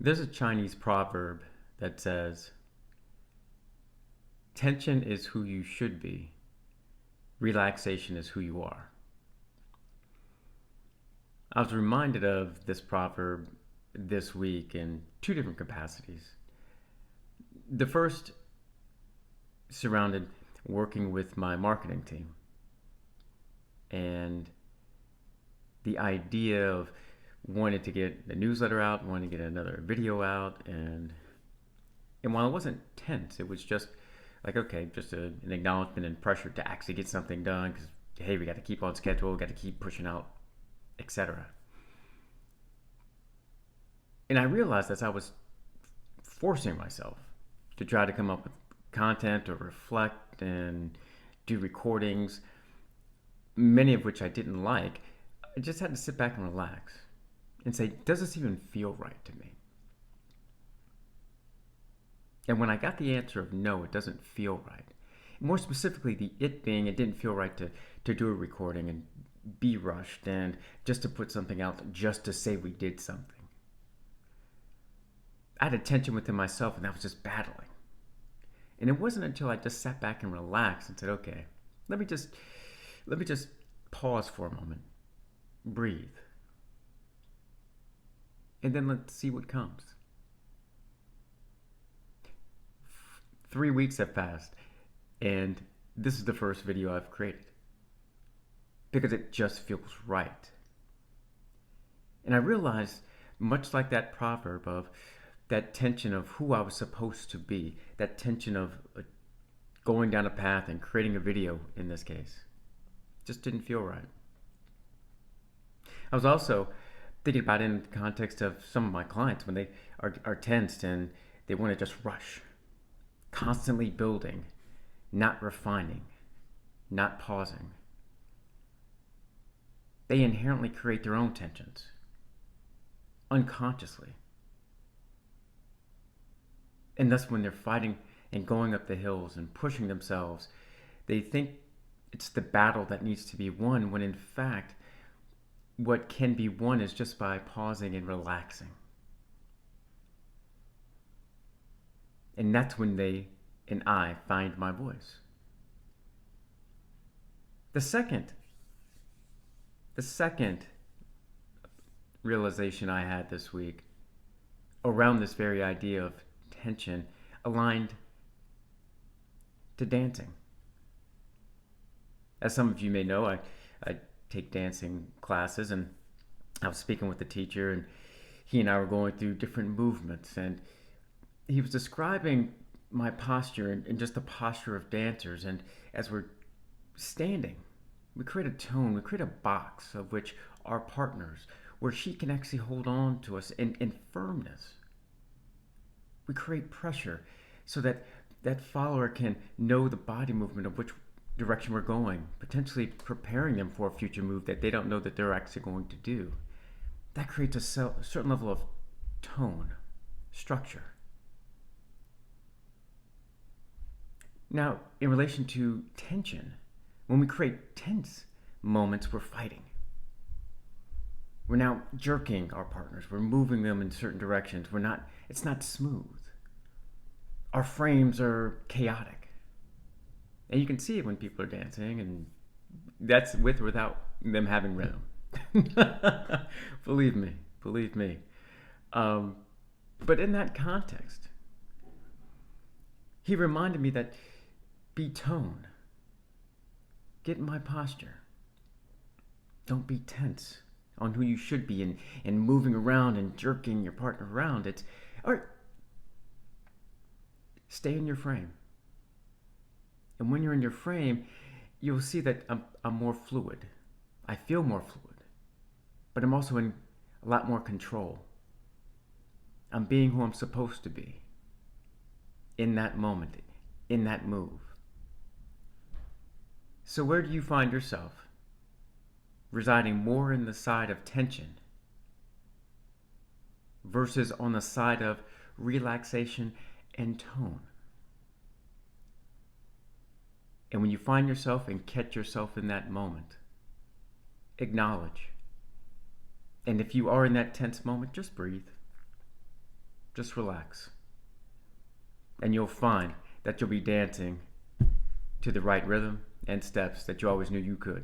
There's a Chinese proverb that says, tension is who you should be, relaxation is who you are. I was reminded of this proverb this week in two different capacities. The first surrounded working with my marketing team and the idea of wanting to get a newsletter out, wanting to get another video out, and while it wasn't tense, it was just like, okay, just an acknowledgement and pressure to actually get something done because, hey, we got to keep on schedule, we got to keep pushing out, etc. And I realized as I was forcing myself to try to come up with content or reflect and do recordings, many of which I didn't like, I just had to sit back and relax and say, does this even feel right to me? And when I got the answer of no, it doesn't feel right, more specifically, the it being it didn't feel right to do a recording and be rushed and just to put something out just to say we did something. I had a tension within myself and I was just battling. And it wasn't until I just sat back and relaxed and said, okay, let me just pause for a moment, breathe, and then let's see what comes. 3 weeks have passed, and this is the first video I've created because it just feels right. And I realized, much like that proverb of that tension of who I was supposed to be, that tension of going down a path and creating a video in this case, just didn't feel right. I was also thinking about it in the context of some of my clients when they are tensed and they want to just rush, constantly building, not refining, not pausing. They inherently create their own tensions, unconsciously. And thus when they're fighting and going up the hills and pushing themselves, they think it's the battle that needs to be won, when in fact, what can be won is just by pausing and relaxing. And that's when they and I find my voice. The second realization I had this week around this very idea of tension aligned to dancing. As some of you may know, I take dancing classes, and I was speaking with the teacher, and he and I were going through different movements, and he was describing my posture and just the posture of dancers. And as we're standing, we create a tone, we create a box of which our partners, where she can actually hold on to us in firmness. We create pressure so that that follower can know the body movement of which direction we're going, potentially preparing them for a future move that they don't know that they're actually going to do. That creates a certain level of tone, structure. Now, in relation to tension, when we create tense moments, we're fighting. We're now jerking our partners. We're moving them in certain directions. It's not smooth. Our frames are chaotic. And you can see it when people are dancing, and that's with or without them having rhythm. Believe me. But in that context, he reminded me that be tone. Get in my posture. Don't be tense on who you should be and moving around and jerking your partner around. It's all right. Stay in your frame. And when you're in your frame, you'll see that I'm more fluid. I feel more fluid. But I'm also in a lot more control. I'm being who I'm supposed to be in that moment, in that move. So where do you find yourself? Residing more in the side of tension versus on the side of relaxation and tone. And when you find yourself and catch yourself in that moment, acknowledge. And if you are in that tense moment, just breathe. Just relax. And you'll find that you'll be dancing to the right rhythm and steps that you always knew you could.